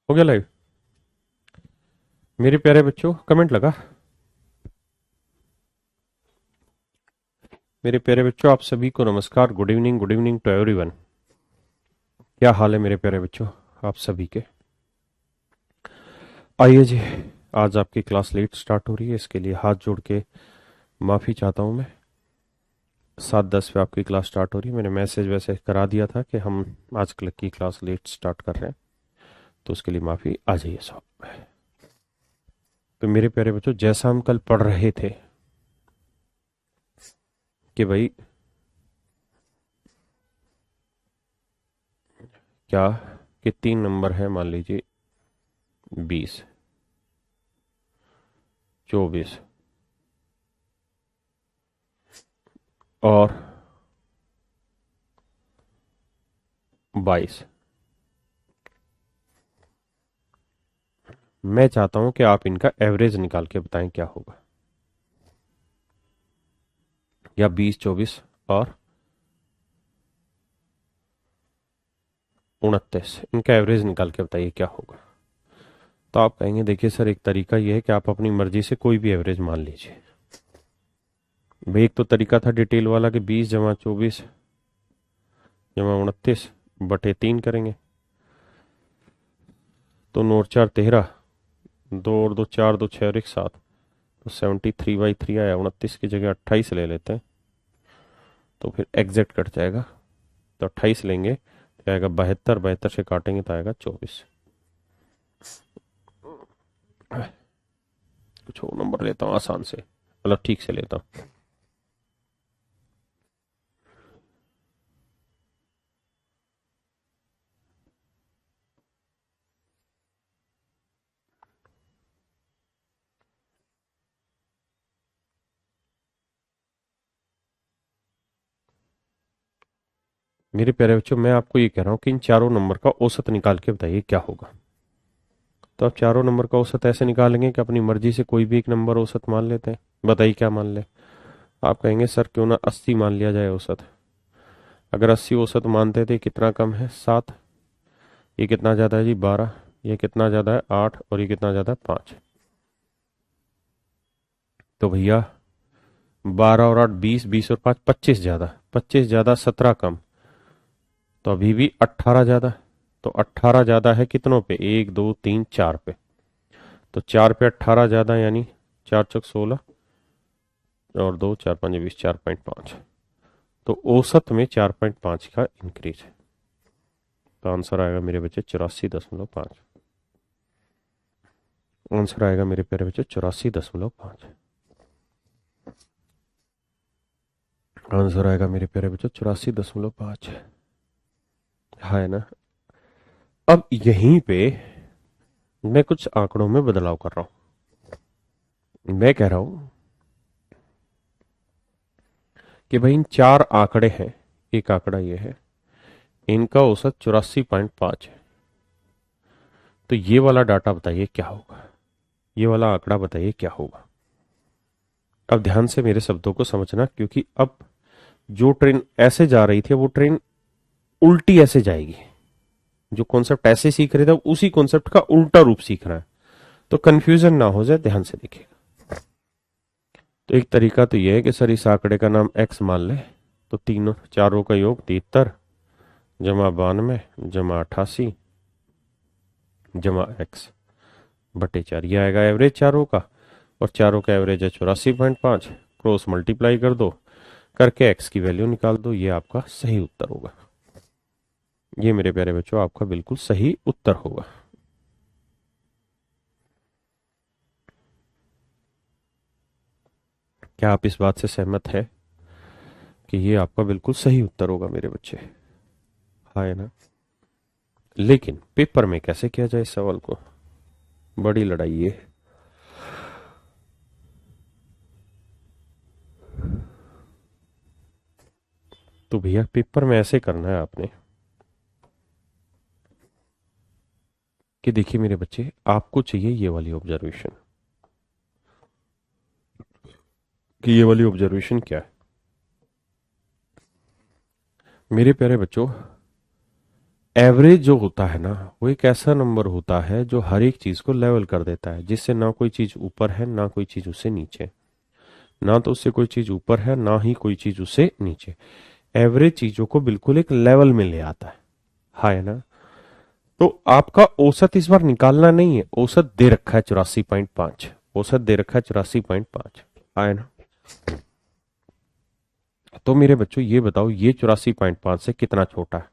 हो गया लाइव। मेरे प्यारे बच्चों कमेंट लगा। मेरे प्यारे बच्चों आप सभी को नमस्कार। Good evening to everyone. क्या हाल है मेरे प्यारे बच्चों आप सभी के। आइए जी, आज आपकी क्लास लेट स्टार्ट हो रही है, इसके लिए हाथ जोड़ के माफ़ी चाहता हूँ मैं। 7:10 पे आपकी क्लास स्टार्ट हो रही है। मैंने मैसेज वैसे करा दिया था कि हम आज की क्लास लेट स्टार्ट कर रहे हैं, तो उसके लिए माफ़ी। आ जाइए साहब। तो मेरे प्यारे बच्चों जैसा हम कल पढ़ रहे थे कि भाई क्या कि 3 नंबर है, मान लीजिए 20, 24 और 22। मैं चाहता हूं कि आप इनका एवरेज निकाल के बताएं क्या होगा, या 20, 24 और 29, इनका एवरेज निकाल के बताइए क्या होगा। तो आप कहेंगे देखिए सर, एक तरीका यह है कि आप अपनी मर्जी से कोई भी एवरेज मान लीजिए। भाई एक तो तरीका था डिटेल वाला कि 20 जमा 24 जमा 29/3 करेंगे, तो 9 और 4 13, 2 और 2 4, 2 6 और 1 7, तो 73/3 आया। 29 की जगह 28 ले लेते हैं, तो फिर एग्जैक्ट कट जाएगा। तो 28 लेंगे तो आएगा 72, 72 से काटेंगे तो आएगा 24। कुछ और नंबर लेता हूँ आसान से, मतलब ठीक से लेता हूँ। मेरे प्यारे बच्चों मैं आपको ये कह रहा हूँ कि इन चारों नंबर का औसत निकाल के बताइए क्या होगा। तो आप चारों नंबर का औसत ऐसे निकालेंगे कि अपनी मर्जी से कोई भी एक नंबर औसत मान लेते हैं। बताइए क्या मान ले। आप कहेंगे सर क्यों ना 80 मान लिया जाए औसत। अगर 80 औसत मानते थे, कितना कम है 7, ये कितना ज्यादा है जी 12, ये कितना ज्यादा है 8, और ये कितना ज्यादा है 5। तो भैया 12 और 8 20, 20 और 5 25 ज्यादा, 25 ज्यादा 17 कम, तो अभी भी 18 ज्यादा। तो 18 ज्यादा है कितनों पे, 1 2 3 4 पे। तो 4 पे 18 ज्यादा, यानी 4 चौक 16 और 2 4 5 20, 4.5। तो औसत में 4.5 का इंक्रीज है। तो आंसर आएगा मेरे बच्चे 84.5। आंसर आएगा मेरे प्यारे बच्चे 84.5। आंसर आएगा मेरे प्यारे बच्चों 84.5। है ना। अब यहीं पे मैं कुछ आंकड़ों में बदलाव कर रहा हूं। मैं कह रहा हूं कि भाई इन 4 आंकड़े हैं, एक आंकड़ा ये है, इनका औसत 84.5 है। तो ये वाला डाटा बताइए क्या होगा, ये वाला आंकड़ा बताइए क्या होगा। अब ध्यान से मेरे शब्दों को समझना, क्योंकि अब जो ट्रेन ऐसे जा रही थी वो ट्रेन उल्टी ऐसे जाएगी। जो कॉन्सेप्ट ऐसे सीख रहे थे उसी कॉन्सेप्ट का उल्टा रूप सीख रहा है, तो कंफ्यूजन ना हो जाए, ध्यान से देखिए। तो एक तरीका तो यह है कि सर इस आंकड़े का नाम एक्स मान ले, तो तीनों चारों का योग 73 जमा 92 जमा 88 जमा x/4, ये आएगा एवरेज चारों का। और चारों का एवरेज है 84.5। क्रॉस मल्टीप्लाई कर दो, करके एक्स की वैल्यू निकाल दो, ये आपका सही उत्तर होगा। ये मेरे प्यारे बच्चों आपका बिल्कुल सही उत्तर होगा। क्या आप इस बात से सहमत है कि ये आपका बिल्कुल सही उत्तर होगा मेरे बच्चे। हाँ है ना। लेकिन पेपर में कैसे किया जाए इस सवाल को, बड़ी लड़ाई है। तो भैया पेपर में ऐसे करना है आपने कि देखिए मेरे बच्चे, आपको चाहिए ये वाली ऑब्जर्वेशन, कि ये वाली ऑब्जर्वेशन क्या है। मेरे प्यारे बच्चों एवरेज जो होता है ना, वो एक ऐसा नंबर होता है जो हर एक चीज को लेवल कर देता है, जिससे ना कोई चीज ऊपर है ना कोई चीज उससे नीचे, ना तो उससे कोई चीज ऊपर है ना ही कोई चीज उससे नीचे। एवरेज चीजों को बिल्कुल एक लेवल में ले आता है। हाँ है ना। तो आपका औसत इस बार निकालना नहीं है, औसत दे रखा है 84.5, औसत दे रखा है 84.5। हाँ है ना। तो मेरे बच्चों ये बताओ, ये 84.5 से कितना छोटा है?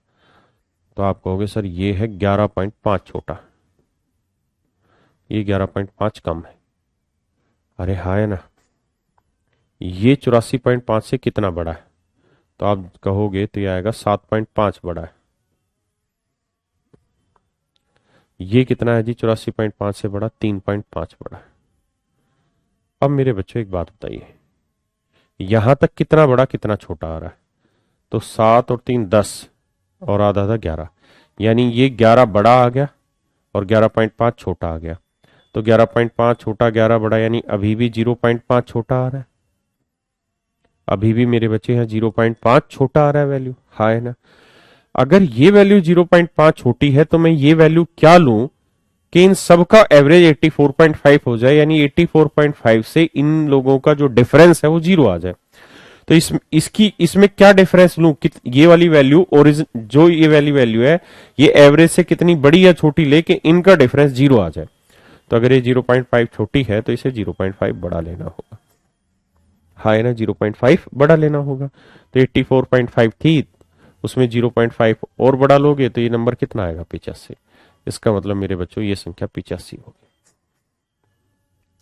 तो आप कहोगे सर ये है 11.5 छोटा, ये 11.5 कम है। अरे हाँ है ना। ये 84.5 से कितना बड़ा है? तो आप कहोगे तो ये आएगा 7.5 बड़ा है। ये कितना है जी 84.5 से बड़ा? 3.5 बड़ा है। अब मेरे बच्चों एक बात बताइए, यहां तक कितना बड़ा कितना छोटा आ रहा है? तो 7 और 3 10, और आधा था 11, यानी ये 11 बड़ा आ गया और 11.5 छोटा आ गया। तो 11.5 छोटा 11 बड़ा, यानी अभी भी 0.5 छोटा आ रहा है। अभी भी मेरे बच्चे यहाँ 0.5 छोटा आ रहा है वैल्यू। हाँ है ना। अगर ये वैल्यू 0.5 छोटी है तो मैं ये वैल्यू क्या लूं कि इन सब का एवरेज 84.5 हो जाए, यानी 84.5 से इन लोगों का जो डिफरेंस है वो जीरो आ जाए। तो इसकी इसमें क्या डिफरेंस लूं कि ये वाली वैल्यू ओरिजिन जो ये वाली वैल्यू है, ये एवरेज से कितनी बड़ी या छोटी ले कि इनका डिफरेंस जीरो आ जाए। तो अगर ये 0.5 छोटी है तो इसे 0.5 बड़ा लेना होगा। हाँ है ना, 0.5 बड़ा लेना होगा। तो 84.5 थी, उसमें 0.5 और बड़ा लोगे तो ये नंबर कितना आएगा? 85। इसका मतलब मेरे बच्चों ये संख्या 85 होगी।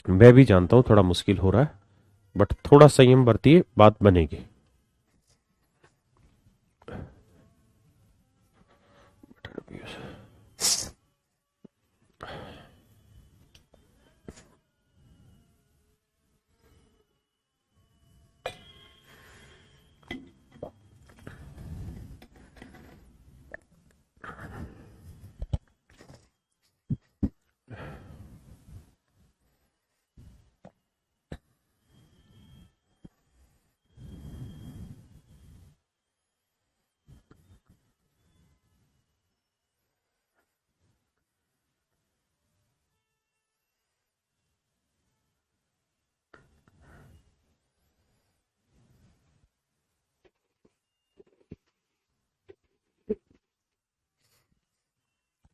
मैं भी जानता हूं थोड़ा मुश्किल हो रहा है, बट थोड़ा संयम बरतिए, बात बनेगी।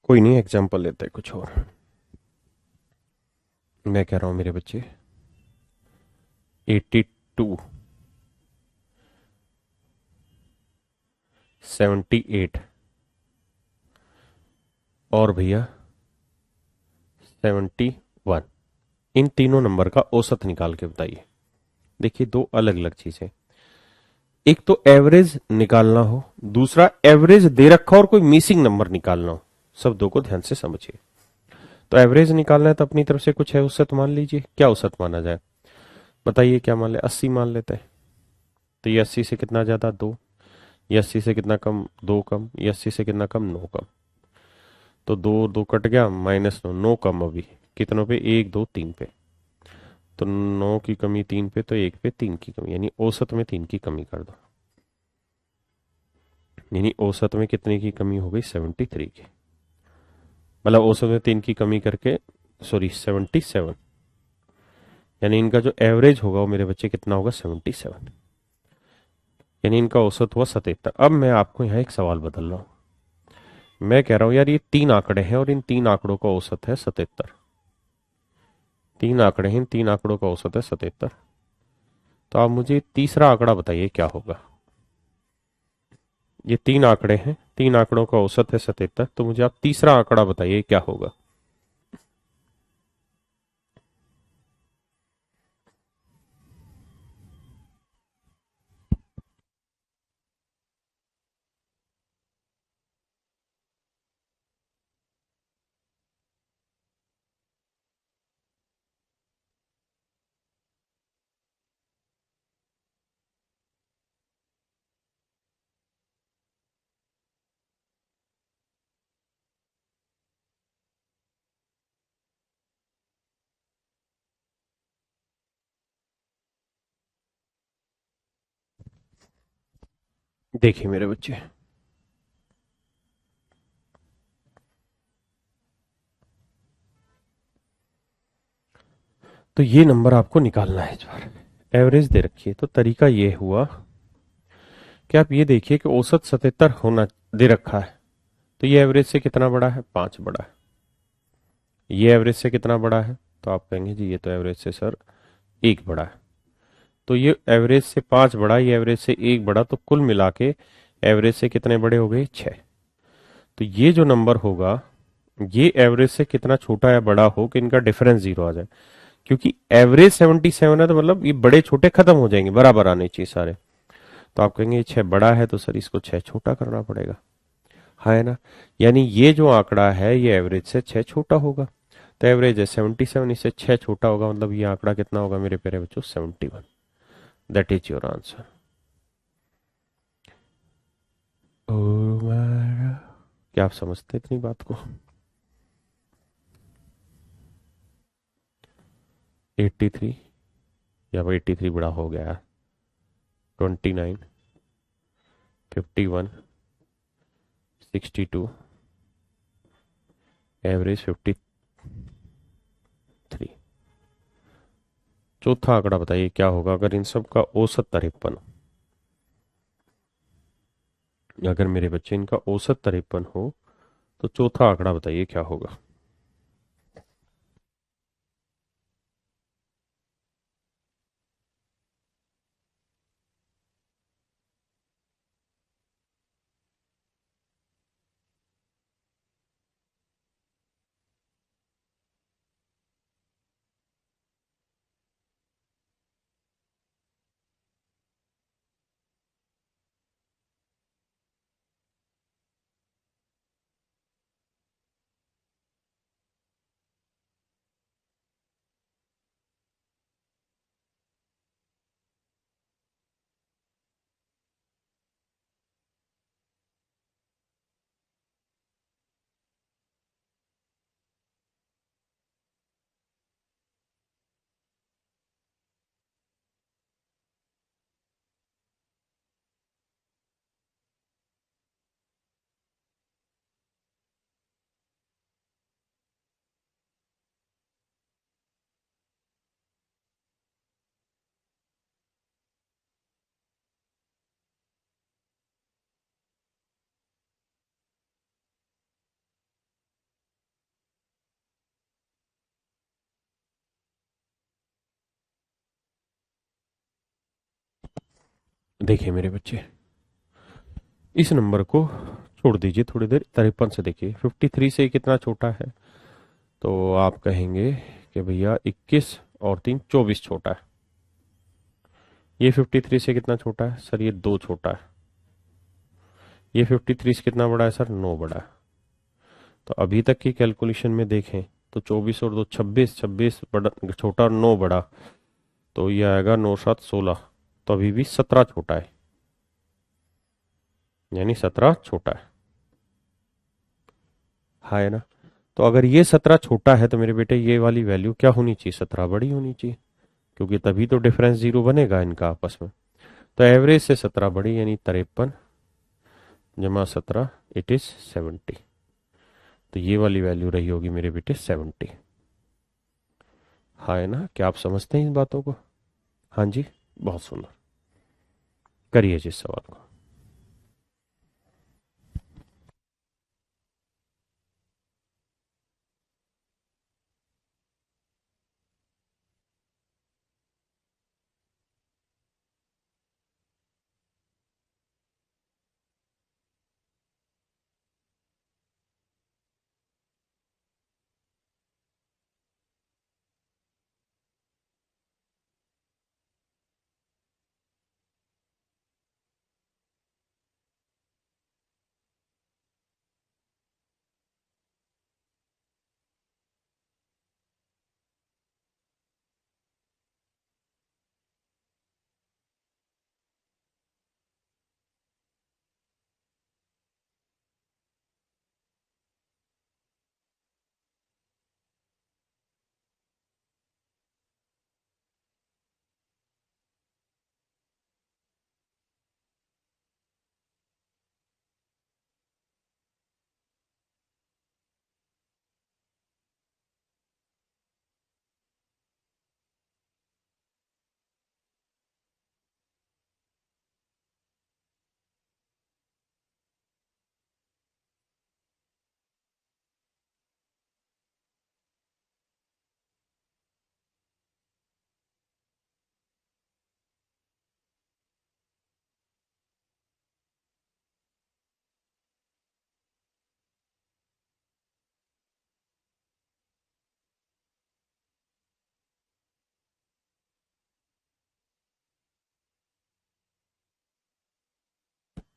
कोई नहीं, एग्जाम्पल लेते हैं कुछ और। मैं कह रहा हूं मेरे बच्चे 82, 78 और भैया 71, इन तीनों नंबर का औसत निकाल के बताइए। देखिए दो अलग अलग चीजें, एक तो एवरेज निकालना हो, दूसरा एवरेज दे रखा हो और कोई मिसिंग नंबर निकालना हो। शब्दों को ध्यान से समझिए। तो एवरेज निकालना है तो अपनी तरफ से कुछ है औसत मान लीजिए। क्या औसत माना जाए बताइए? क्या मान ले? 80 मान लेते हैं। तो ये 80 से कितना ज्यादा? 2। ये 80 से कितना कम? 2 कम। ये 80 से कितना कम? 9 कम। तो 2 2 कट गया, -9, 9 कम अभी कितनों पे? 1 2 3 पे। तो 9 की कमी 3 पे, तो 1 पे 3 की कमी, यानी औसत में 3 की कमी कर दो। यानी औसत में कितने की कमी हो गई? 73 की। मतलब औसत में 3 की कमी करके, सॉरी 77, यानी इनका जो एवरेज होगा वो मेरे बच्चे कितना होगा? 77। यानी इनका औसत हुआ 77। अब मैं आपको यहाँ एक सवाल बदल रहा हूँ। मैं कह रहा हूँ यार ये 3 आंकड़े हैं और इन 3 आंकड़ों का औसत है 77। 3 आंकड़े हैं, इन 3 आंकड़ों का औसत है 77। तो आप मुझे तीसरा आंकड़ा बताइए क्या होगा? ये 3 आंकड़े हैं, 3 आंकड़ों का औसत है 77, तो मुझे आप तीसरा आंकड़ा बताइए क्या होगा? देखिए मेरे बच्चे, तो ये नंबर आपको निकालना है इस बार। एवरेज दे रखी है, तो तरीका ये हुआ कि आप ये देखिए कि औसत 77 होना दे रखा है, तो ये एवरेज से कितना बड़ा है, 5 बड़ा है। ये एवरेज से कितना बड़ा है, तो आप कहेंगे जी ये तो एवरेज से सर 1 बड़ा है। तो ये एवरेज से 5 बड़ा, ये एवरेज से 1 बड़ा, तो कुल मिला के एवरेज से कितने बड़े हो गए, 6। तो ये जो नंबर होगा ये एवरेज से कितना छोटा या बड़ा हो कि इनका डिफरेंस 0 आ जाए। क्योंकि एवरेज 77 है, तो मतलब ये बड़े छोटे खत्म हो जाएंगे, बराबर आने चाहिए सारे। तो आप कहेंगे 6 बड़ा है, तो सर इसको 6 छोटा करना पड़ेगा, है ना। यानी ये जो आंकड़ा है ये एवरेज से 6 छोटा होगा। तो एवरेज है 77, इससे 6 छोटा होगा, मतलब ये आंकड़ा कितना होगा मेरे प्यारे बच्चों, 71। That is your answer. क्या आप समझते हैं इतनी बात को? 83, या भाई 83 बड़ा हो गया, 29, 51, 62, एवरेज 53। चौथा आंकड़ा बताइए क्या होगा अगर इन सब का औसत 53 हो। अगर मेरे बच्चे इनका औसत 53 हो तो चौथा आंकड़ा बताइए क्या होगा। देखिए मेरे बच्चे, इस नंबर को छोड़ दीजिए थोड़ी देर, 53 से देखिए 53 से कितना छोटा है। तो आप कहेंगे कि भैया 21 और 3 24 छोटा है। ये 53 से कितना छोटा है सर, ये 2 छोटा है। ये 53 से कितना बड़ा है सर, 9 बड़ा है। तो अभी तक की कैलकुलेशन में देखें तो 24 और 2 26, 26 बड़ा छोटा और 9 बड़ा, तो ये आएगा 9 7 16। तो अभी भी 17 छोटा है, यानी 17 छोटा है ना। तो अगर ये 17 छोटा है तो मेरे बेटे ये वाली वैल्यू क्या होनी चाहिए, 17 बड़ी होनी चाहिए, क्योंकि तभी तो डिफरेंस 0 बनेगा इनका आपस में। तो एवरेज से 17 बड़ी, यानी 53 जमा 17, इट इज 70। तो ये वाली वैल्यू रही होगी मेरे बेटे 70, है ना। क्या आप समझते हैं इन बातों को? हाँ जी, बहुत सुंदर। करिए जिस सवाल को।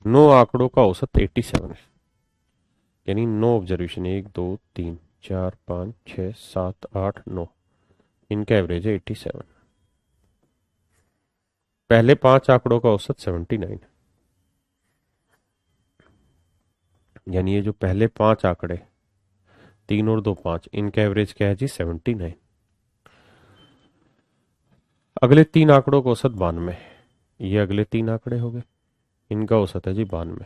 9 आंकड़ों का औसत 87 है, यानी 9 ऑब्जर्वेशन, 1 2 3 4 5 6 7 8 9, इनका एवरेज है 87। पहले 5 आंकड़ों का औसत 79, यानी ये जो पहले 5 आंकड़े 3 और 2 5, इनका एवरेज क्या है जी 79। अगले 3 आंकड़ों का औसत 92, ये अगले 3 आंकड़े हो गए, इनका औसत है जी 92।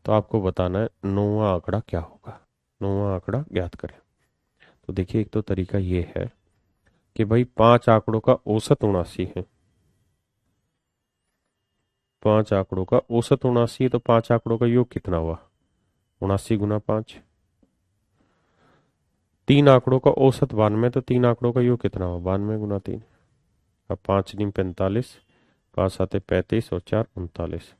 तो आपको बताना है 9वां आंकड़ा क्या होगा, 9वां आंकड़ा ज्ञात करें। तो देखिए, एक तो तरीका ये है कि भाई 5 आंकड़ों का औसत 79 है, 5 आंकड़ों का औसत 79 है, तो 5 आंकड़ों का योग कितना हुआ, 79 गुना 5। 3 आंकड़ों का औसत 92, तो 3 आंकड़ों का योग कितना हुआ, 92 गुना 3। अब 5 नीम 45, 5 साते 35 और 4 39,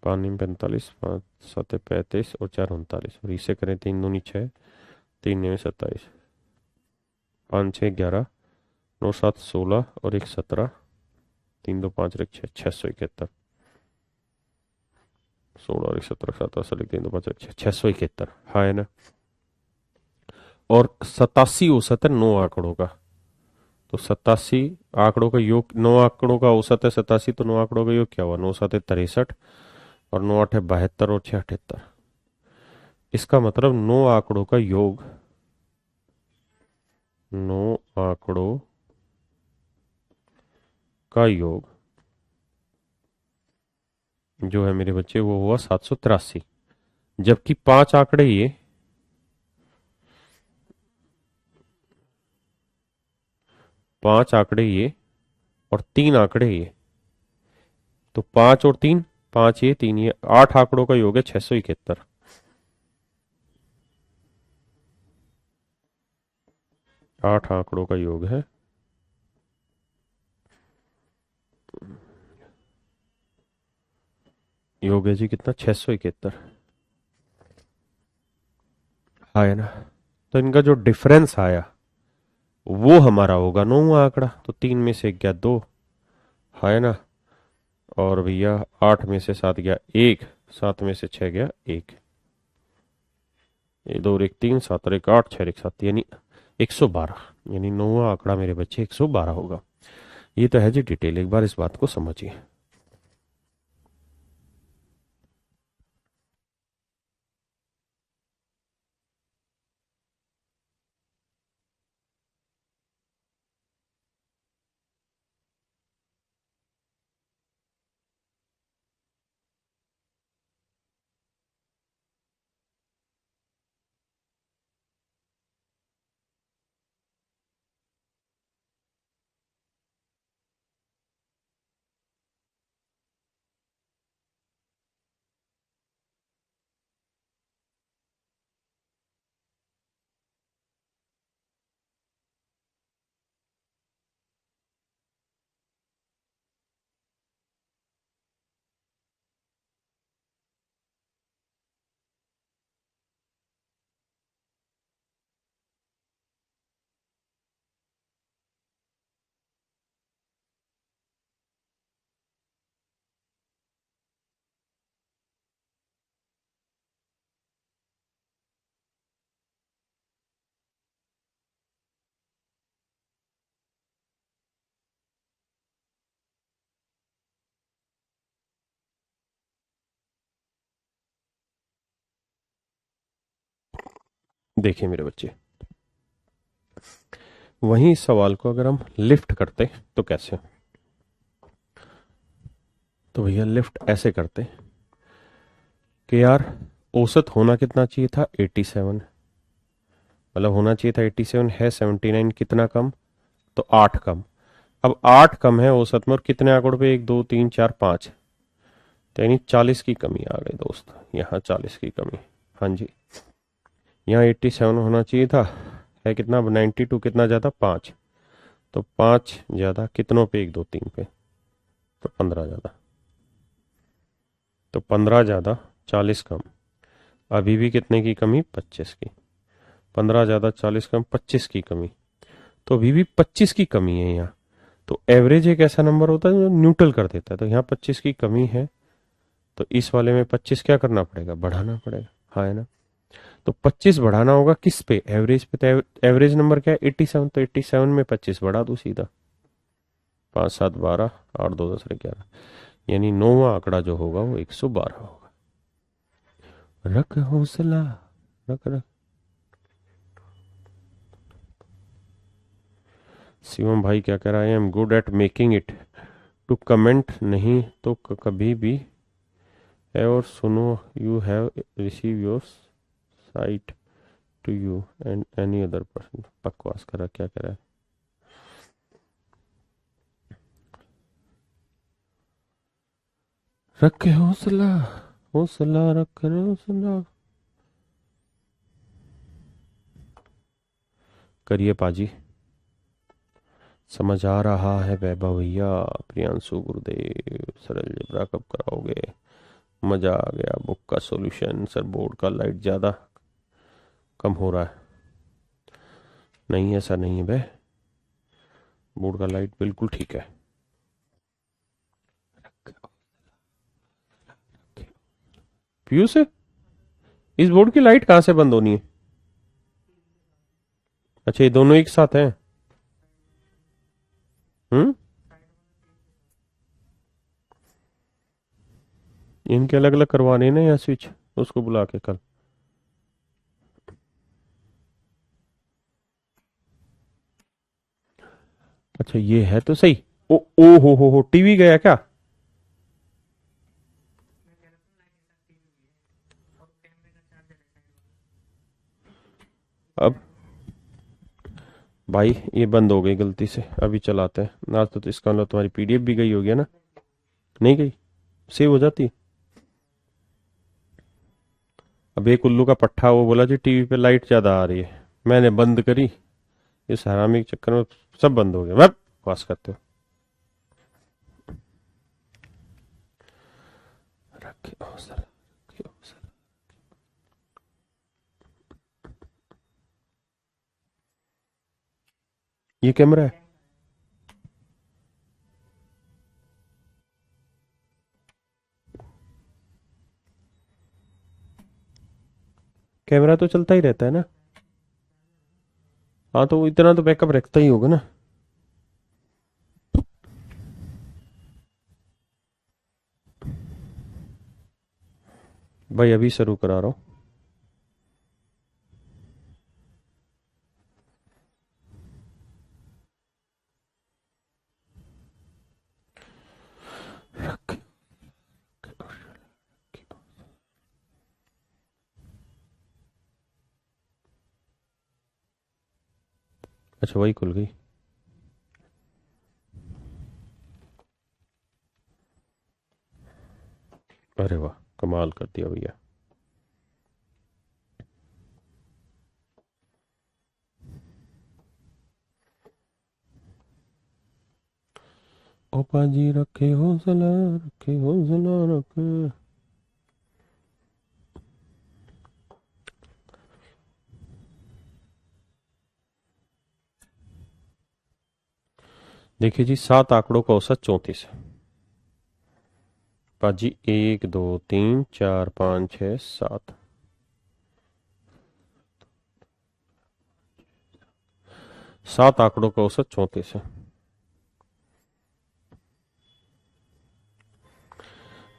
5 नीम 45, 5 साते 35 और 4 39, और इसे करें 3 दूनी 6, 3 नीम 27, 5 6 11, 9 7 16 और 1 17, 3 2 5 1 6, 671, 16 और 1 17 7 8 3 2 5 1 6, 671, हाँ है ना। और 87 औसत है 9 आंकड़ों का, तो 87 आंकड़ों का योग, 9 आंकड़ों का औसत है 87, तो 9 आंकड़ों का योग क्या हुआ, 9 7 63 और 9 8 72 और 6 78। इसका मतलब 9 आंकड़ों का योग, 9 आंकड़ों का योग जो है मेरे बच्चे वो हुआ 783। जबकि 5 आंकड़े ये, 5 आंकड़े ये और 3 आंकड़े ये, तो 5 और 3, 5 ये 3 ये, 8 आंकड़ों का योग है 671। 8 आंकड़ों का योग है, योग है जी कितना, 671, है ना। तो इनका जो डिफरेंस आया वो हमारा होगा 9वां आंकड़ा, तो 3 में से गया 2, है ना। और भैया 8 में से 7 गया 1, 7 में से 6 गया 1, ये 2 और 1 3, 7 और 1 8, 6 और 1 7, यानी 112, यानी 9वां आंकड़ा मेरे बच्चे 112 होगा। ये तो है जी डिटेल, एक बार इस बात को समझिए। देखिए मेरे बच्चे, वहीं इस सवाल को अगर हम लिफ्ट करते तो कैसे, तो भैया लिफ्ट ऐसे करते कि यार औसत होना कितना चाहिए था 87, मतलब होना चाहिए था 87 है, 79 कितना कम, तो 8 कम। अब 8 कम है औसत में, और कितने आंकड़ों पे, 1 2 3 4 5, तो यानी 40 की कमी आ गई दोस्त, यहाँ 40 की कमी। हाँ जी, यहाँ 87 होना चाहिए था, है कितना, 92 कितना ज़्यादा, 5, तो 5 ज़्यादा कितनों पे, 1 2 3 पे, तो 15 ज़्यादा, तो 15 ज़्यादा 40 कम, अभी भी कितने की कमी, 25 की। 15 ज़्यादा 40 कम, 25 की कमी, तो अभी भी 25 की कमी है यहाँ। तो एवरेज एक ऐसा नंबर होता है जो न्यूट्रल कर देता है, तो यहाँ 25 की कमी है, तो इस वाले में 25 क्या करना पड़ेगा, बढ़ाना पड़ेगा, हाँ है ना। तो 25 बढ़ाना होगा किस पे, एवरेज पे। तो एवरेज नंबर क्या है 87, तो 87 में 25 बढ़ा दो सीधा, 5 7 12, 8 2 10 11, यानी 9वां आंकड़ा जो होगा वो 112 होगा। रख हौसला, रख रख। शिवम भाई क्या कह रहा है, I am good at making it to comment, नहीं तो कभी भी है। और सुनो, you have receive your site to you and any other person. बकवास कर रहा, क्या कह रहा है। रखे हौसला, हौसला रख हौसला, करिए पाजी, समझ आ रहा है वैभव भैया। प्रियांशु गुरुदेव, सरल जबरा कब कराओगे, मजा आ गया। बुक का सॉल्यूशन सर, बोर्ड का लाइट ज्यादा कम हो रहा है। नहीं ऐसा नहीं है बे, बोर्ड का लाइट बिल्कुल ठीक है। पीयूष, इस बोर्ड की लाइट कहां से बंद होनी है। अच्छा ये दोनों एक साथ हैं। हम्म, इनके अलग अलग करवाने ना या स्विच, उसको बुला के कल। अच्छा ये है तो सही। ओ हो टीवी गया क्या। अब भाई ये बंद हो गई गलती से, अभी चलाते हैं ना। तो इसका मतलब तुम्हारी पीडीएफ भी गई होगी ना, नहीं गई, सेव हो जाती। अब एक उल्लू का पट्टा, वो बोला जी टीवी पे लाइट ज्यादा आ रही है, मैंने बंद करी, इस हरामी के चक्कर में सब बंद हो गया। मैं पास करते हो। रखे हौसला, रखे हौसला। ये कैमरा है, कैमरा तो चलता ही रहता है ना। हाँ तो इतना तो बैकअप रखता ही होगा ना। भाई अभी शुरू करा रहा हूँ। अच्छा वही खुल गई। अरे वाह, कमाल कर दिया भैया। ओ पाजी रखे हौसला, रखे हौसला रखे। देखिए जी, 7 आंकड़ों का औसत 34 है। पाजी 1 2 3 4 5 6 7, 7 आंकड़ों का औसत 34 है।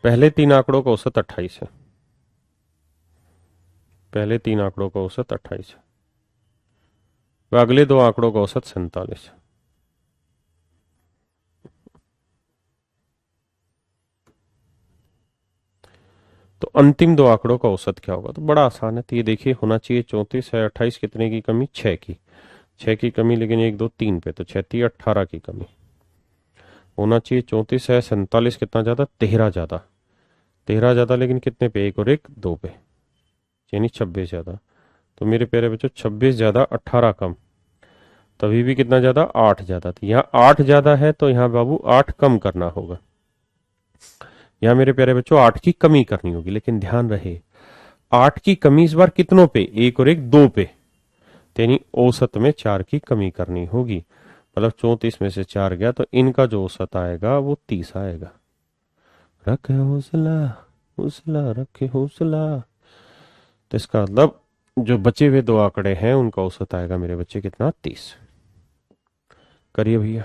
पहले 3 आंकड़ों का औसत 28 है। पहले 3 आंकड़ों का औसत 28 है, व अगले 2 आंकड़ों का औसत 47 है। तो अंतिम 2 आंकड़ों का औसत क्या होगा, तो बड़ा आसान है। तो ये देखिए होना चाहिए 34 है, 28 कितने की कमी, 6 की, 6 की कमी, लेकिन 1 2 3 पे, तो 6 3 18 की कमी होना चाहिए। 34 है, 47 कितना ज्यादा, 13 ज्यादा, 13 ज्यादा, लेकिन कितने पे, 1 और 1 2 पे, यानी 26 ज्यादा। तो मेरे प्यारे बच्चों 26 ज्यादा 18 कम, तभी भी कितना ज्यादा, 8 ज्यादा। तो यहाँ 8 ज्यादा है, तो यहाँ बाबू 8 कम करना होगा। यहाँ मेरे प्यारे बच्चों 8 की कमी करनी होगी, लेकिन ध्यान रहे 8 की कमी इस बार कितनों पे, 1 और 1 2 पे, यानी औसत में 4 की कमी करनी होगी। मतलब 34 में से 4 गया, तो इनका जो औसत आएगा वो 30 आएगा। रख हौसला, हौसला रखे हौसला। तो इसका मतलब जो बचे हुए दो आंकड़े हैं उनका औसत आएगा मेरे बच्चे कितना, 30। करिए भैया।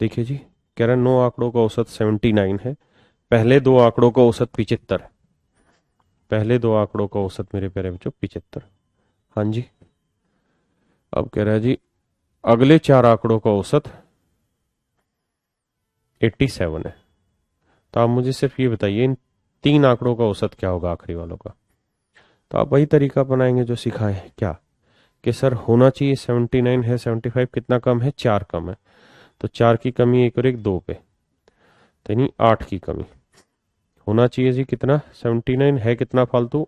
देखिए जी, कह रहा है 9 आंकड़ों का औसत 79 है, पहले दो आंकड़ों का औसत 75 है। पहले दो आंकड़ों का औसत मेरे प्यारे बच्चों 75। हाँ जी। अब कह रहा है जी अगले चार आंकड़ों का औसत 87 है। तो आप मुझे सिर्फ ये बताइए इन तीन आंकड़ों का औसत क्या होगा आखिरी वालों का। तो आप वही तरीका अपनाएंगे जो सिखाए हैं क्या, कि सर होना चाहिए 79 है, 75 कितना कम है, 4 कम है। तो 4 की कमी एक और एक 2 पे, तो यानी 8 की कमी होना चाहिए जी। कितना 79 है, कितना फालतू,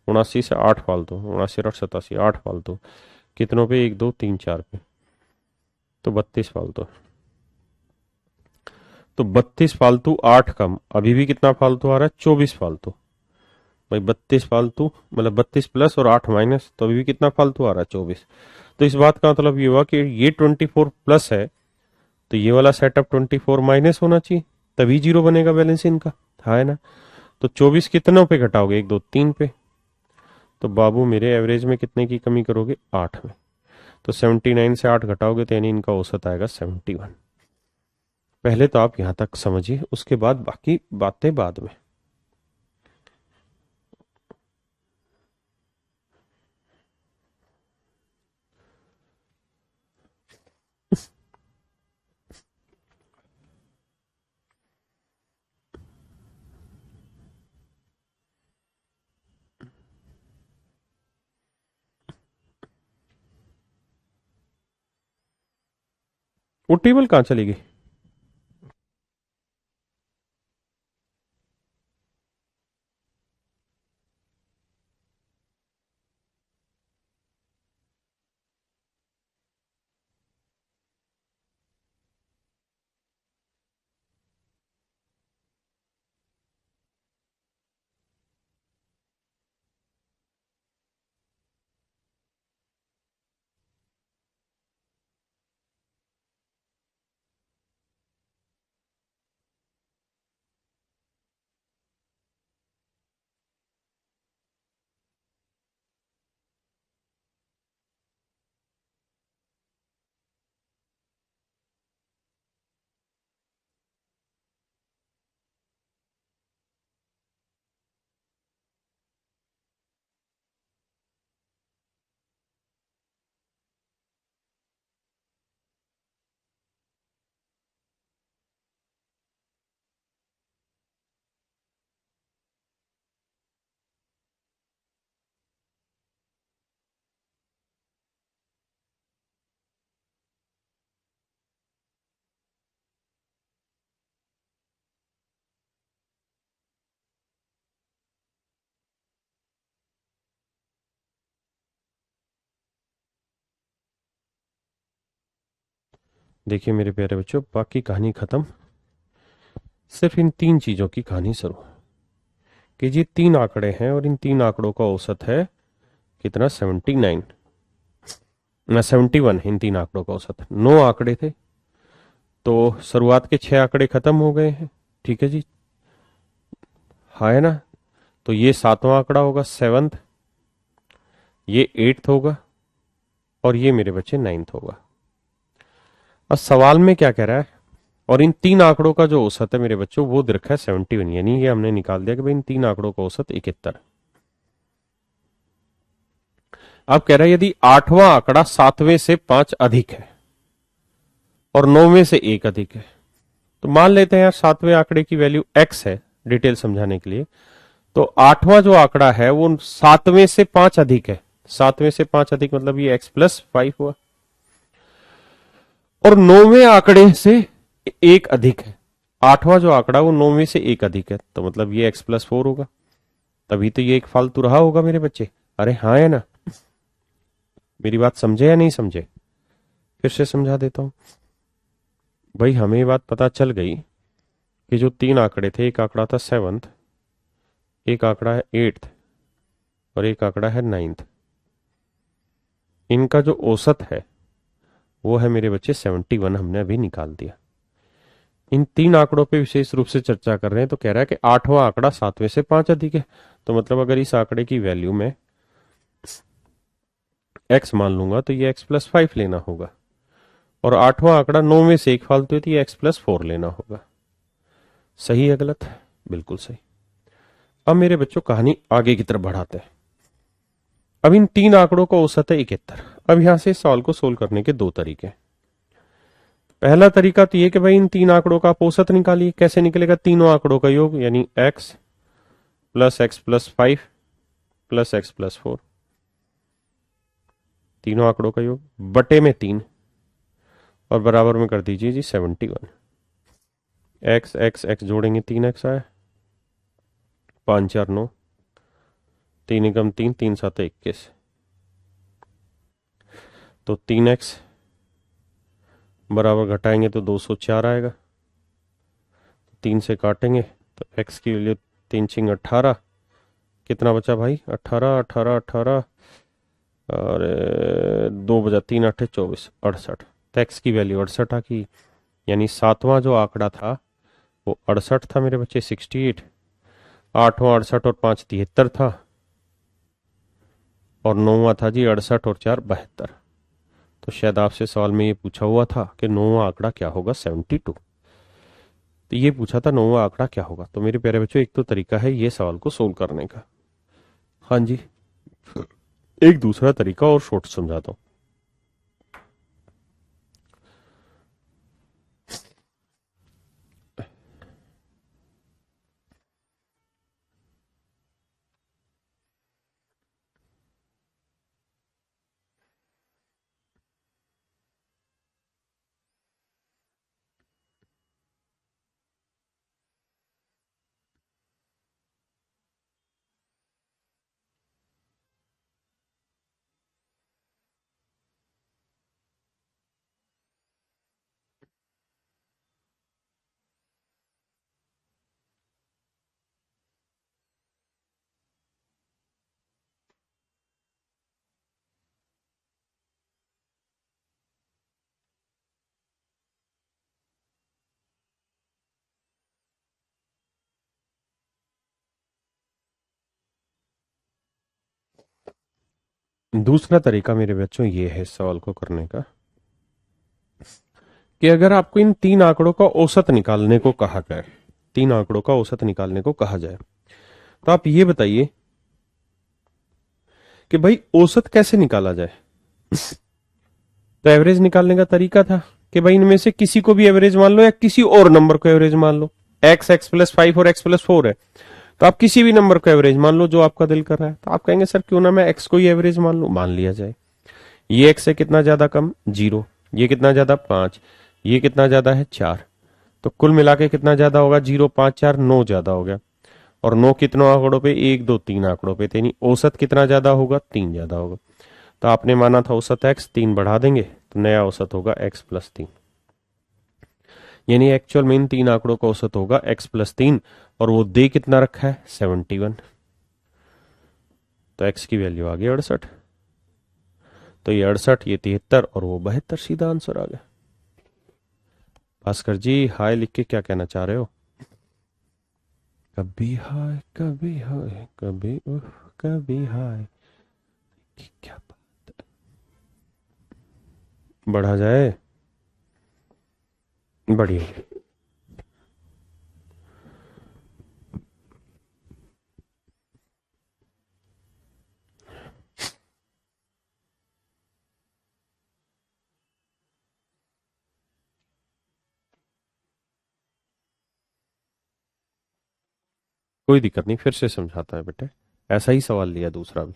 79 से 8 फालतू, 79 और 87 8 फालतू, कितनों पे, 1 2 3 4 पे, तो 32 फालतू। तो 32 फालतू 8 कम, अभी भी कितना फालतू आ रहा है, 24 फालतू। भाई 32 फालतू मतलब 32 प्लस और 8 माइनस, तो अभी भी कितना फालतू आ रहा है, 24। तो इस बात का मतलब ये हुआ कि ये 24 प्लस है, तो ये वाला सेटअप 24 माइनस होना चाहिए, तभी जीरो बनेगा बैलेंस इनका, है ना। तो 24 कितनों पे घटाओगे, 1 2 3 पे। तो बाबू मेरे एवरेज में कितने की कमी करोगे, 8 में। तो 79 से 8 घटाओगे तो यानी इनका औसत आएगा 71। पहले तो आप यहां तक समझिए, उसके बाद बाकी बातें बाद में। वो टेबल कहाँ चली गई। देखिए मेरे प्यारे बच्चों, बाकी कहानी खत्म, सिर्फ इन तीन चीजों की कहानी शुरू कि ये तीन आंकड़े हैं और इन तीन आंकड़ों का औसत है कितना, 79 ना 71। इन तीन आंकड़ों का औसत 9 आंकड़े थे, तो शुरुआत के 6 आंकड़े खत्म हो गए हैं। ठीक है जी, हाँ है ना। तो ये 7वां आंकड़ा होगा, 7th, ये 8th होगा और ये मेरे बच्चे 9th होगा। अब सवाल में क्या कह रहा है, और इन तीन आंकड़ों का जो औसत है मेरे बच्चों वो दे रखा है 71, यानी ये हमने निकाल दिया कि भाई इन तीन आंकड़ों का औसत 71। अब कह रहा है यदि 8वां आंकड़ा 7वें से 5 अधिक है और 9वें से 1 अधिक है, तो मान लेते हैं यार 7वें आंकड़े की वैल्यू x है, डिटेल समझाने के लिए। तो 8वां जो आंकड़ा है वो 7वें से 5 अधिक है, 7वें से 5 अधिक मतलब ये x+5 हुआ, और 9वें आंकड़े से 1 अधिक है। 8वां जो आंकड़ा वो 9वें से 1 अधिक है, तो मतलब ये x+4 होगा। तभी तो ये एक फालतू रहा होगा मेरे बच्चे। अरे हाँ है ना, मेरी बात समझे या नहीं समझे? फिर से समझा देता हूं भाई। हमें ये बात पता चल गई कि जो तीन आंकड़े थे, एक आंकड़ा था 7th, एक आंकड़ा है 8th और एक आंकड़ा है 9th, इनका जो औसत है वो है मेरे बच्चे 71, हमने अभी निकाल दिया। इन तीन आंकड़ों पे विशेष रूप से चर्चा कर रहे हैं, तो कह रहा है कि 8वां आंकड़ा 7वें से 5 अधिक है, तो मतलब अगर इस आंकड़े की वैल्यू में x मान लूंगा तो ये x+5 लेना होगा, और 8वां आंकड़ा 9वें से 1 फालतू है तो ये x+4 लेना होगा। सही है गलत? बिल्कुल सही। अब मेरे बच्चों कहानी आगे की तरफ बढ़ाते हैं। अब इन तीन आंकड़ों का औसत है 71। अब यहां से सवाल को सोल्व करने के दो तरीके। पहला तरीका तो ये कि भाई इन तीन आंकड़ों का आप औसत निकालिए। कैसे निकलेगा? तीनों आंकड़ों का योग, यानी x plus x+5 plus x+4, तीनों आंकड़ों का योग बटे में 3 और बराबर में कर दीजिए जी 71। x x x जोड़ेंगे 3x आया, 5 4 9, 3 एकम 3, 3 7 21, तो 3x बराबर घटाएंगे तो 204 आएगा। 3 से काटेंगे तो x की वैल्यू 3 छिंग 18, कितना बचा भाई? 18 18 18 और 2 बजा 3 8 24, 68। तो x की वैल्यू 68 आ गई, यानी 7वां जो आंकड़ा था वो 68 था मेरे बच्चे, 68। 8वां 68 और 5 73 था, और 9वां था जी 68 और 4 72। तो शायद आपसे सवाल में ये पूछा हुआ था कि 9वां आंकड़ा क्या होगा, 72। तो ये पूछा था 9वां आंकड़ा क्या होगा। तो मेरे प्यारे बच्चों एक तो तरीका है ये सवाल को सोल्व करने का। हाँ जी, एक दूसरा तरीका और शॉर्ट समझाता हूं। दूसरा तरीका मेरे बच्चों ये है सवाल को करने का कि अगर आपको इन तीन आंकड़ों का औसत निकालने को कहा जाए, तीन आंकड़ों का औसत निकालने को कहा जाए, तो आप ये बताइए कि भाई औसत कैसे निकाला जाए। तो एवरेज निकालने का तरीका था कि भाई इनमें से किसी को भी एवरेज मान लो या किसी और नंबर को एवरेज मान लो। x x+5 और x+4 है, तो आप किसी भी नंबर को एवरेज मान लो जो आपका दिल कर रहा है। तो आप कहेंगे सर क्यों ना मैं x को ही एवरेज मान लू, मान लिया जाए। ये x से कितना ज्यादा कम 0, ये कितना ज्यादा 5, ये कितना ज्यादा है 4, तो कुल मिला के कितना ज्यादा होगा? 0 5 4 9 ज्यादा हो गया, और 9 कितनों आंकड़ों पे? 1 2 3 आंकड़ों पे, यानी औसत कितना ज्यादा होगा? 3 ज्यादा होगा। तो आपने माना था औसत x, 3 बढ़ा देंगे तो नया औसत होगा x+3। यानी एक्चुअल में इन तीन आंकड़ों का औसत होगा x+3, और वो दे कितना रखा है 71, तो x की वैल्यू आ गई 68। तो ये 68, ये 73 और वो 72, सीधा आंसर आ गया। भास्कर जी हाय लिख के क्या कहना चाह रहे हो? कभी हाय कभी हाय कभी उफ कभी हाय, क्या बढ़ा जाए, बढ़िया। कोई दिक्कत नहीं, फिर से समझाता है बेटे, ऐसा ही सवाल लिया दूसरा भी।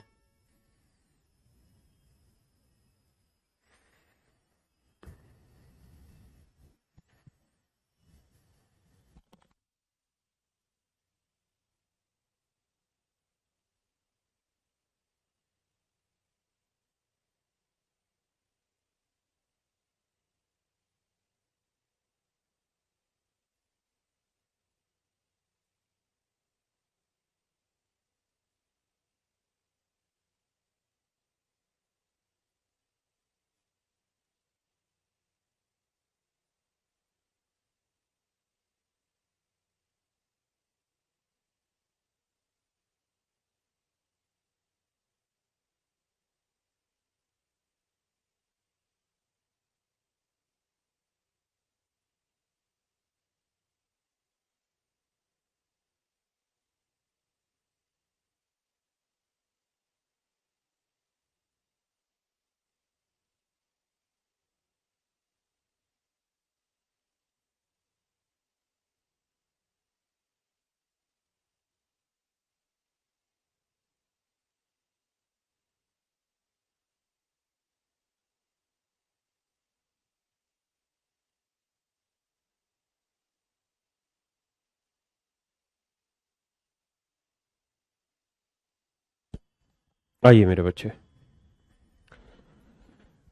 आइए मेरे बच्चे,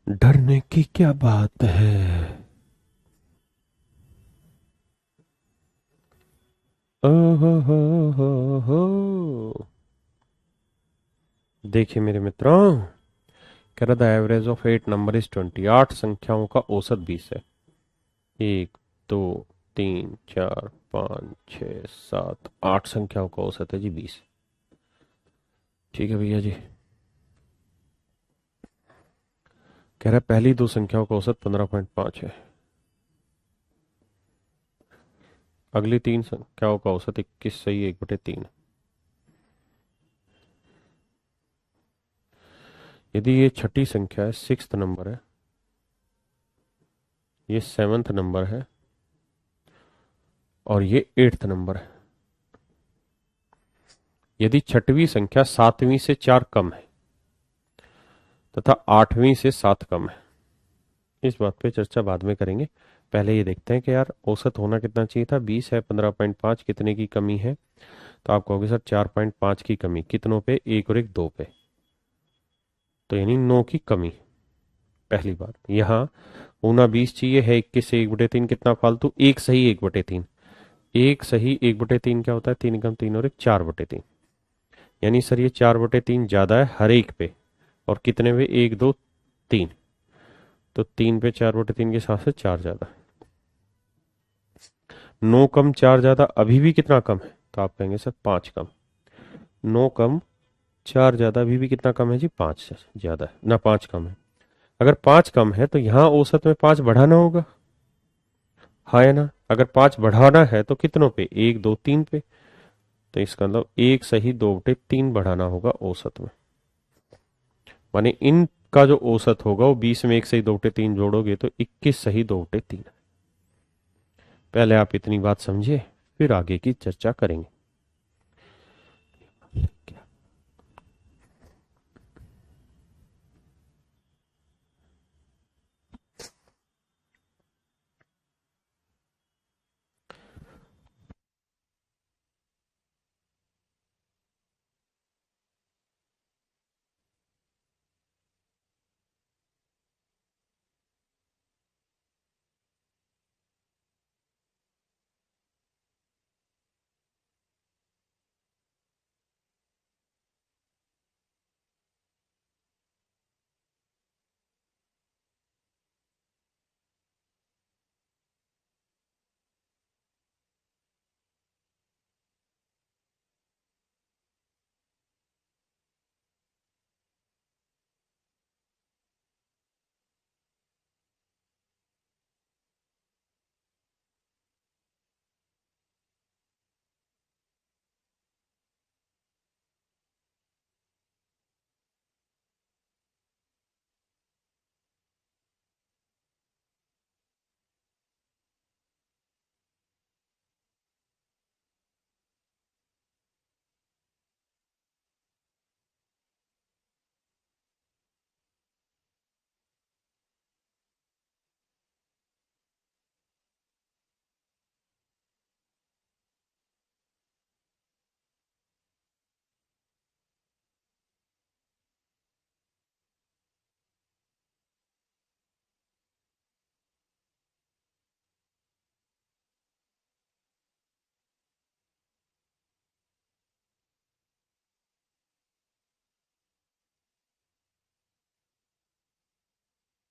डरने की क्या बात है। ओहो हो। देखिए मेरे मित्रों, कह रहा the average of 8 number is 20, 8 संख्याओं का औसत 20 है। 1 2 3 4 5 6 7, 8 संख्याओं का औसत है जी 20। ठीक है भैया जी। कह रहा है पहली दो संख्याओं का औसत 15.5 है, अगली तीन संख्याओं का औसत 21 सही 1/3। यदि ये छठी संख्या है, 6th नंबर है, ये 7th नंबर है, और ये 8th नंबर है। यदि छठवीं संख्या 7वीं से 4 कम है तथा 8वीं से 7 कम है, इस बात पे चर्चा बाद में करेंगे। पहले ये देखते हैं कि यार औसत होना कितना चाहिए था, 20 है, 15.5 कितने की कमी है? तो आप कहोगे सर 4.5 की कमी, कितनों पे? एक और एक दो पे, तो यानी 9 की कमी। पहली बात यहाँ होना 20 चाहिए, है 21 से 1/3, कितना फालतू? एक सही 1/3। एक सही 1/3 क्या होता है? 3 × 3 और 1 4/3। यानी सर ये 4/3 ज्यादा है हर एक पे, और कितने पे? 1 2 3, तो 3 पे 4/3 के हिसाब से 4 ज्यादा। 9 कम 4 ज्यादा, अभी भी कितना कम है? तो आप कहेंगे सर 5 कम। 9 कम 4 ज्यादा, अभी भी कितना कम है जी? 5 ज्यादा है ना, 5 कम है। अगर 5 कम है तो यहां औसत में 5 बढ़ाना होगा, हाँ है ना? अगर 5 बढ़ाना है तो कितनों पे? 1 2 3 पे, तो इसका मतलब एक सही 2/3 बढ़ाना होगा औसत में। माने इनका जो औसत होगा वो 20 में एक सही 2/3 जोड़ोगे तो 21 सही 2/3। पहले आप इतनी बात समझिए, फिर आगे की चर्चा करेंगे।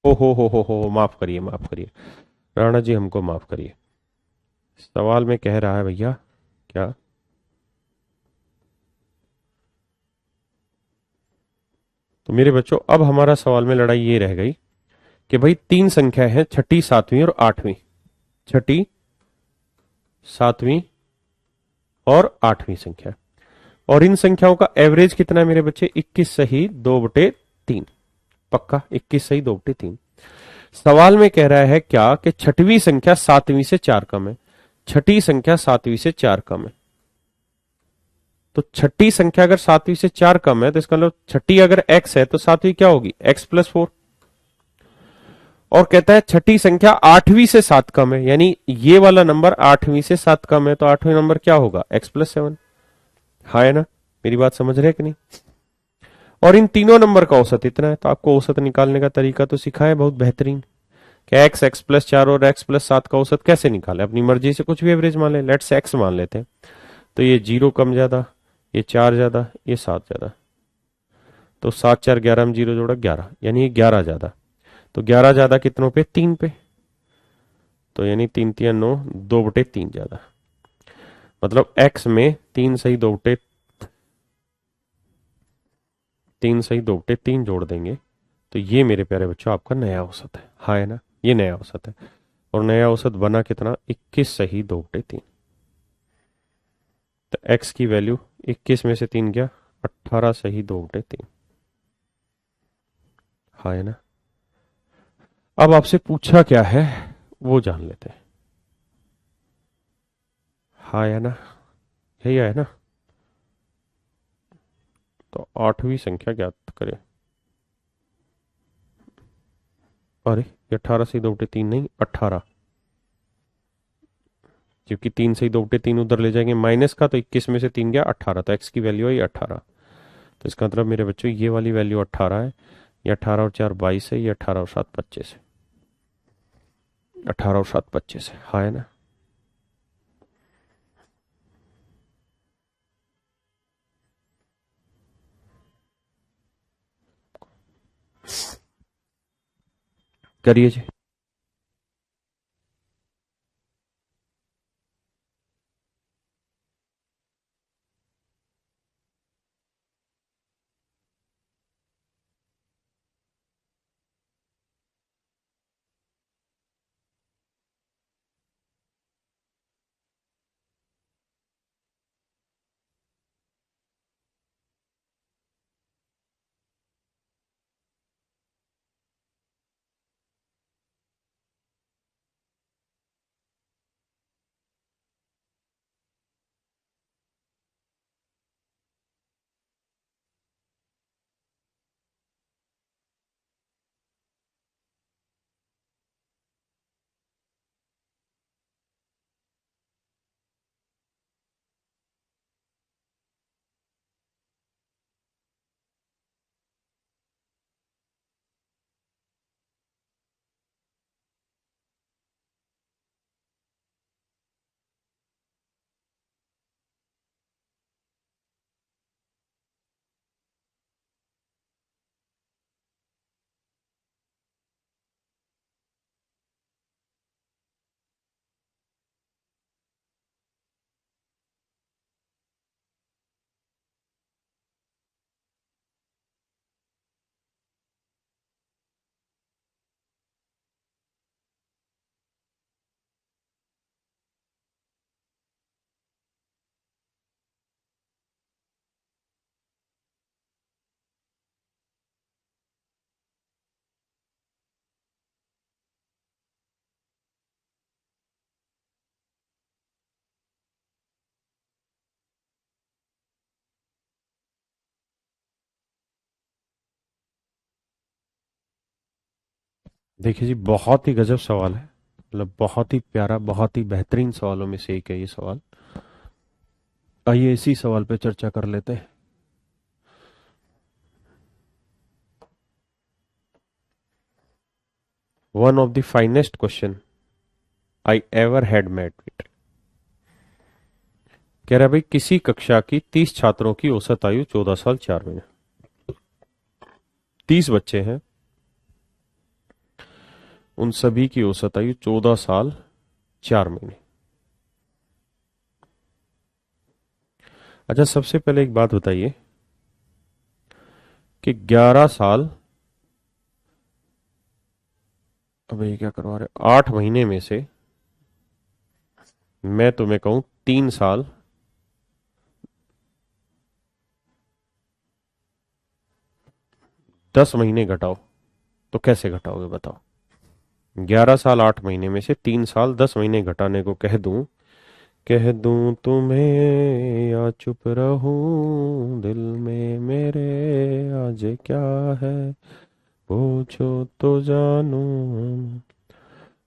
ओ हो, माफ करिए, माफ करिए राणा जी, हमको माफ करिए। सवाल में कह रहा है भैया क्या, तो मेरे बच्चों अब हमारा सवाल में लड़ाई ये रह गई कि भाई तीन संख्या है, छठी, सातवीं और आठवीं। छठी, सातवीं और आठवीं संख्या, और इन संख्याओं का एवरेज कितना है मेरे बच्चे? 21 सही 2/3। पक्का 21 सही 2/3। सवाल में कह रहा है क्या कि छठवीं संख्या सातवीं से 4 कम है। छठी संख्या सातवीं से 4 कम है, तो छठी संख्या अगर सातवीं से 4 कम है तो इसका मतलब छठी अगर x है तो सातवीं क्या होगी? x+4। और कहता है छठी संख्या आठवीं से 7 कम है, यानी ये वाला नंबर आठवीं से 7 कम है, तो आठवीं नंबर क्या होगा? x+7। हाँ है ना? मेरी बात समझ रहे कि नहीं? और इन तीनों नंबर का औसत इतना है, तो आपको औसत निकालने का तरीका तो सिखा है बहुत बेहतरीन। क्या x+4 और x+7 का औसत कैसे निकाले? अपनी मर्जी से कुछ भी एवरेज मान ले, लेट्स x मान लेते हैं। तो ये 0 कम ज्यादा, ये 4 ज्यादा, ये 7 ज्यादा, तो 7 4 11 में 0 जोड़ा 11, यानी ये 11 ज्यादा। तो 11 ज्यादा कितनों पे? 3 पे। तो यानी 3 3 9, 2/3 ज्यादा। मतलब x में 3 सही 2/3 जोड़ देंगे तो ये मेरे प्यारे बच्चों आपका नया औसत है। हाँ है ना? ये नया औसत है। और नया औसत बना कितना? 21 सही 2/3। तो x की वैल्यू 21 में से 3 गया 18 सही 2/3। हाँ है ना? अब आपसे पूछा क्या है वो जान लेते हैं। हाँ है ना? यही है ना? तो आठवीं संख्या ज्ञात करें। अरे ये 18 से 2/3 नहीं, 18, क्योंकि 3 से 2/3 उधर ले जाएंगे माइनस का, तो 21 में से 3 गया 18, तो x की वैल्यू है 18। तो इसका मतलब मेरे बच्चों ये वाली वैल्यू 18 है। ये 18 और 4 22 है, ये 18 और 7 25 है। 18 और 7 25 है। हाँ है ना? करिए जी। देखिए जी, बहुत ही गजब सवाल है, मतलब बहुत ही प्यारा, बहुत ही बेहतरीन सवालों में से एक है ये सवाल। आइए इसी सवाल पे चर्चा कर लेते हैं। One of the finest question I ever had met with. कह रहा है भाई किसी कक्षा की 30 छात्रों की औसत आयु 14 साल 4 महीने। 30 बच्चे हैं, उन सभी की औसत आयु 14 साल 4 महीने। अच्छा, सबसे पहले एक बात बताइए कि 11 साल, अब ये क्या करवा रहे, 8 महीने में से मैं तुम्हें कहूं 3 साल 10 महीने घटाओ, तो कैसे घटाओगे बताओ। 11 साल 8 महीने में से 3 साल 10 महीने घटाने को कह दूं तुम्हें या चुप रहूं, दिल में मेरे आज क्या है, पूछो तो जानू।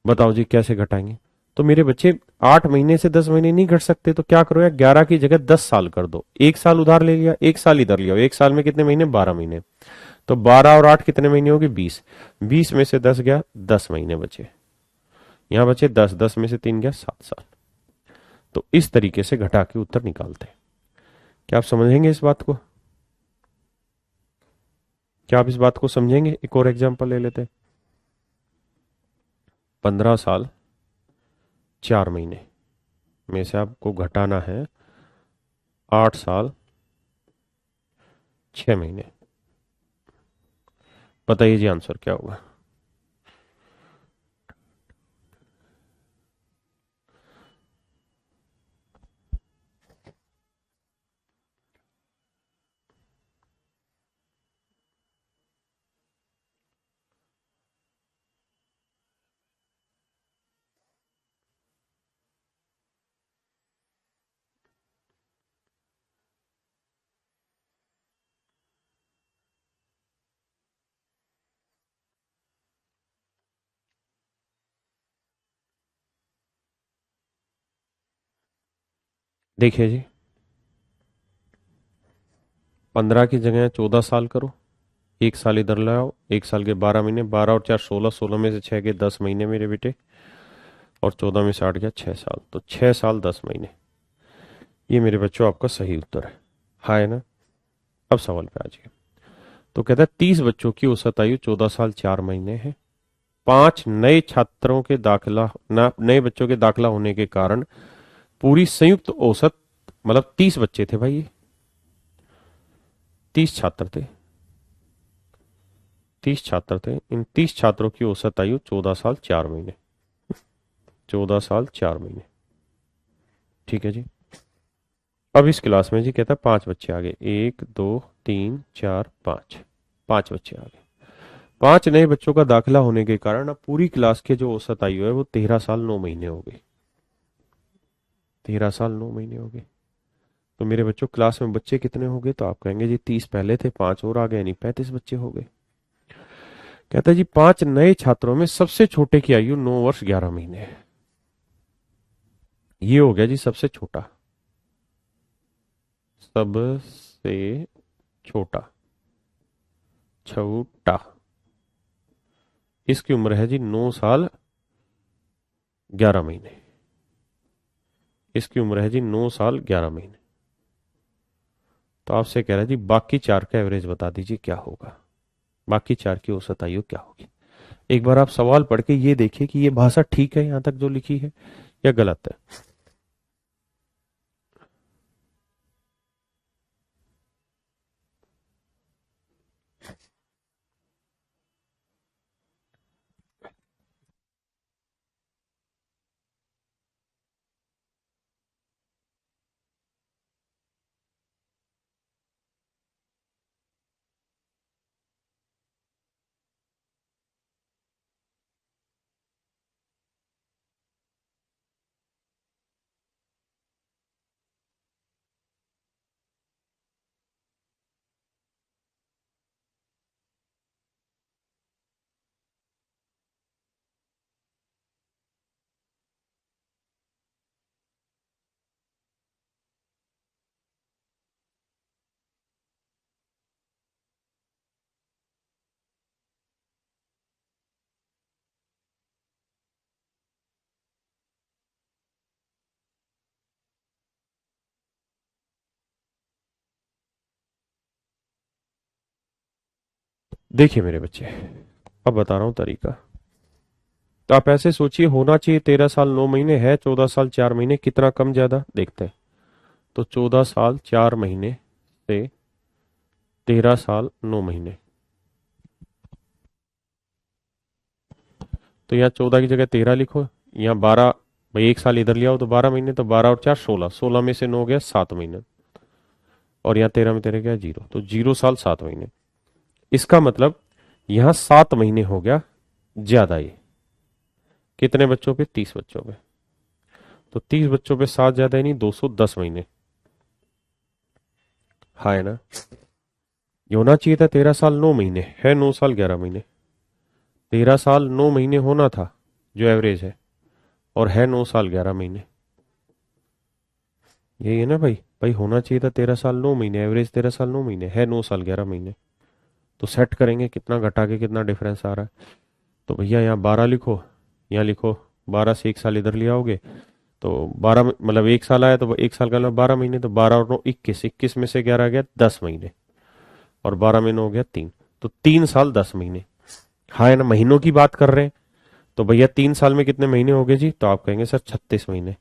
बताओ जी कैसे घटाएंगे। तो मेरे बच्चे 8 महीने से 10 महीने नहीं घट सकते, तो क्या करो यार, 11 की जगह 10 साल कर दो। एक साल उधार ले लिया, एक साल इधर लिया, एक साल में कितने महीने, 12 महीने। तो 12 और 8 कितने महीने हो गए, 20। 20 में से 10 गया, 10 महीने बचे। यहां बचे 10, 10 में से 3 गया, 7 साल। तो इस तरीके से घटा के उत्तर निकालते हैं। क्या आप समझेंगे इस बात को? क्या आप इस बात को समझेंगे? एक और एग्जांपल ले लेते हैं। 15 साल 4 महीने में से आपको घटाना है 8 साल 6 महीने। बताइए जी आंसर क्या होगा। देखिए जी, 15 की जगह 14 साल करो, एक साल इधर लाओ, एक साल के 12 महीने, 12 और 4 16, 16 में से 6 के 10 महीने मेरे बेटे, और 14 में से 8 गया 6 साल, तो 6 साल 10 महीने। ये मेरे बच्चों आपका सही उत्तर है। हाँ है ना? अब सवाल पे आ जाइए। तो कहता है 30 बच्चों की औसत आयु 14 साल 4 महीने है। 5 नए छात्रों के दाखिला ना नए बच्चों के दाखिला होने के कारण पूरी संयुक्त औसत, मतलब 30 बच्चे थे भाई, ये 30 छात्र थे, 30 छात्र थे, इन 30 छात्रों की औसत आयु 14 साल 4 महीने। 14 साल 4 महीने, ठीक है जी। अब इस क्लास में जी कहता है 5 बच्चे आ गए, 1 2 3 4 5, 5 बच्चे आ गए। 5 नए बच्चों का दाखिला होने के कारण अब पूरी क्लास के जो औसत आयु है वो 13 साल 9 महीने हो गई। 13 साल 9 महीने हो गए। तो मेरे बच्चों क्लास में बच्चे कितने हो गए, तो आप कहेंगे जी 30 पहले थे, 5 और आ गए, यानी 35 बच्चे हो गए। कहता है जी 5 नए छात्रों में सबसे छोटे की आयु 9 वर्ष 11 महीने है। ये हो गया जी सबसे छोटा, सबसे छोटा, छोटा। इसकी उम्र है जी 9 साल 11 महीने। इसकी उम्र है जी 9 साल 11 महीने। तो आपसे कह रहा है जी बाकी चार का एवरेज बता दीजिए क्या होगा, बाकी चार की औसत आयु क्या होगी। एक बार आप सवाल पढ़ के ये देखिए कि ये भाषा ठीक है यहां तक जो लिखी है या गलत है। देखिए मेरे बच्चे, अब बता रहा हूं तरीका। तो आप ऐसे सोचिए, होना चाहिए 13 साल 9 महीने, है 14 साल 4 महीने, कितना कम ज्यादा देखते हैं। तो 14 साल 4 महीने से 13 साल 9 महीने, तो यहाँ 14 की जगह 13 लिखो, यहाँ 12, भाई एक साल इधर लिया हो तो 12 महीने, तो 12 और 4 16, 16 में से 9 गया 7 महीने, और यहाँ 13 में 13 गया 0, तो 0 साल 7 महीने। इसका मतलब यहाँ 7 महीने हो गया ज्यादा। ये कितने बच्चों पे? 30 बच्चों पे। तो 30 बच्चों पे 7 ज्यादा, यानी 210 महीने। हाँ है ना? ये होना चाहिए था 13 साल 9 महीने, है 9 साल 11 महीने। 13 साल 9 महीने होना था जो एवरेज है, और है 9 साल 11 महीने। यही है ना भाई? भाई होना चाहिए था 13 साल 9 महीने, एवरेज 13 साल 9 महीने, है 9 साल 11 महीने। तो सेट करेंगे कितना घटा के कितना डिफरेंस आ रहा है। तो भैया यहाँ 12 लिखो, यहाँ लिखो 12 से एक साल इधर ले आओगे तो 12, मतलब एक साल आया तो एक साल का मतलब 12 महीने, तो 12 और 9 21, 21 में से 11 गया 10 महीने, और 12 में 9 गया 3, तो 3 साल 10 महीने। हाँ है ना? महीनों की बात कर रहे हैं। तो भैया 3 साल में कितने महीने हो गए जी? तो आप कहेंगे सर 36 महीने,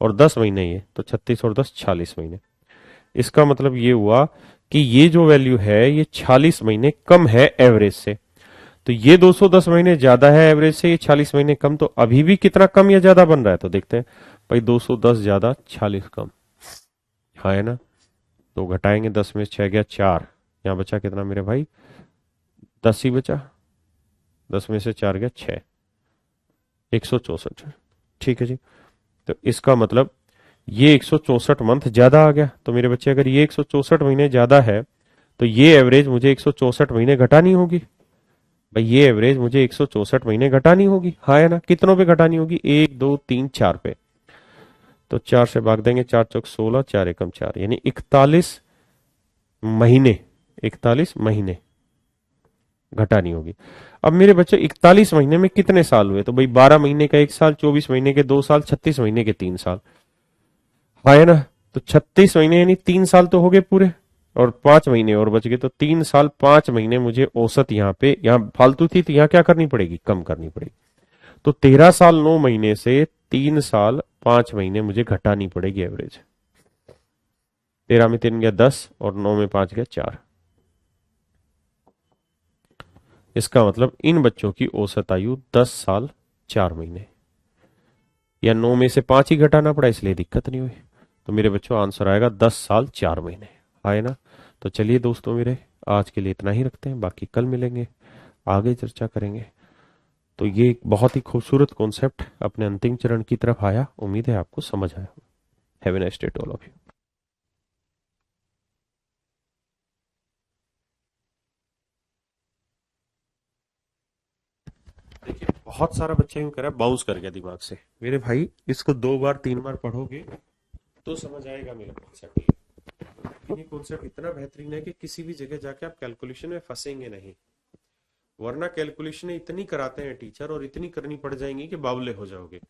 और 10 महीने ये, तो 36 और 10 46 महीने। इसका मतलब ये हुआ कि ये जो वैल्यू है ये 46 महीने कम है एवरेज से। तो ये 210 महीने ज्यादा है एवरेज से, ये 46 महीने कम, तो अभी भी कितना कम या ज्यादा बन रहा है? तो देखते हैं भाई, 210 ज्यादा 46 कम। हाँ है ना? तो घटाएंगे, 10 में 6 गया 4, यहाँ बचा कितना मेरे भाई? 10 ही बचा, 10 में से 4 गया 6, 164। ठीक है जी। तो इसका मतलब ये 164 मंथ ज्यादा आ गया। तो मेरे बच्चे, अगर ये 164 महीने ज्यादा है तो ये एवरेज मुझे 164 महीने घटानी होगी। भाई ये एवरेज मुझे 164 महीने घटानी होगी। हाँ है ना? कितनों पे घटानी होगी? 1 2 3 4 पे। तो 4 से भाग देंगे, 4 चौक 16, 4 एकम 4, यानी 41 महीने, 41 महीने घटानी होगी। अब मेरे बच्चे 41 महीने में कितने साल हुए? तो भाई 12 महीने का 1 साल, 24 महीने के 2 साल, 36 महीने के 3 साल। हाँ है ना? तो 36 महीने यानी 3 साल तो हो गए पूरे, और 5 महीने और बच गए, तो 3 साल 5 महीने मुझे औसत यहाँ पे, यहाँ फालतू थी तो यहाँ क्या करनी पड़ेगी? कम करनी पड़ेगी। तो 13 साल 9 महीने से 3 साल 5 महीने मुझे घटानी पड़ेगी एवरेज। 13 में 3 गया 10, और 9 में 5 गया 4। इसका मतलब इन बच्चों की औसत आयु 10 साल 4 महीने, या 9 में से 5 ही घटाना पड़ा, इसलिए दिक्कत नहीं हुई। तो मेरे बच्चों आंसर आएगा 10 साल 4 महीने। आए ना? तो चलिए दोस्तों मेरे, आज के लिए इतना ही रखते हैं, बाकी कल मिलेंगे, आगे चर्चा करेंगे। तो ये एक बहुत ही खूबसूरत कॉन्सेप्ट अपने अंतिम चरण की तरफ आया, उम्मीद है आपको समझ आया। Have a nice day to all of you. देखिए बहुत सारा बच्चा यूं कह रहा है बाउंस कर गया दिमाग से। मेरे भाई इसको 2 बार 3 बार पढ़ोगे तो समझ आएगा मेरा कॉन्सेप्ट। ये कॉन्सेप्ट इतना बेहतरीन है कि किसी भी जगह जाके आप कैलकुलेशन में फंसेंगे नहीं, वरना कैलकुलेशन इतनी कराते हैं टीचर, और इतनी करनी पड़ जाएंगी कि बावले हो जाओगे।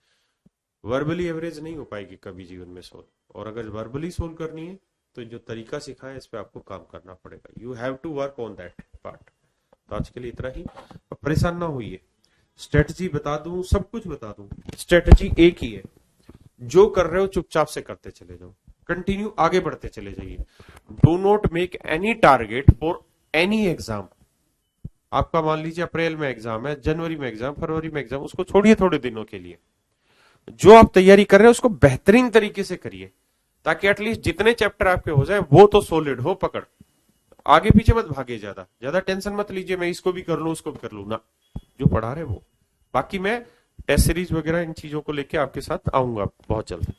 वर्बली एवरेज नहीं हो पाएगी कभी जीवन में सोल्व, और अगर वर्बली सोल्व करनी है तो जो तरीका सिखाया है इस पे आपको काम करना पड़ेगा। You have to work on that part. तो आज के लिए इतना ही। अब परेशान ना होइए, स्ट्रेटजी बता दूं, सब कुछ बता दूं, स्ट्रेटजी एक ही है। जो कर रहे हो चुपचाप से करते चले जाओ, कंटिन्यू आगे बढ़ते चले जाइए। Do not make any target for any exam. आपका मान लीजिए अप्रैल में एग्जाम है, जनवरी में एग्जाम, फरवरी में एग्जाम, उसको छोड़िए थोड़े दिनों के लिए। जो आप तैयारी कर रहे हैं उसको बेहतरीन तरीके से करिए, ताकि एटलीस्ट जितने चैप्टर आपके हो जाए वो तो सॉलिड हो पकड़। आगे पीछे मत भागे, ज्यादा ज्यादा टेंशन मत लीजिए, मैं इसको भी कर लूं उसको भी कर लूं ना। जो पढ़ा रहे वो। बाकी मैं टेस्ट सीरीज वगैरह इन चीजों को लेके आपके साथ आऊंगा बहुत जल्द।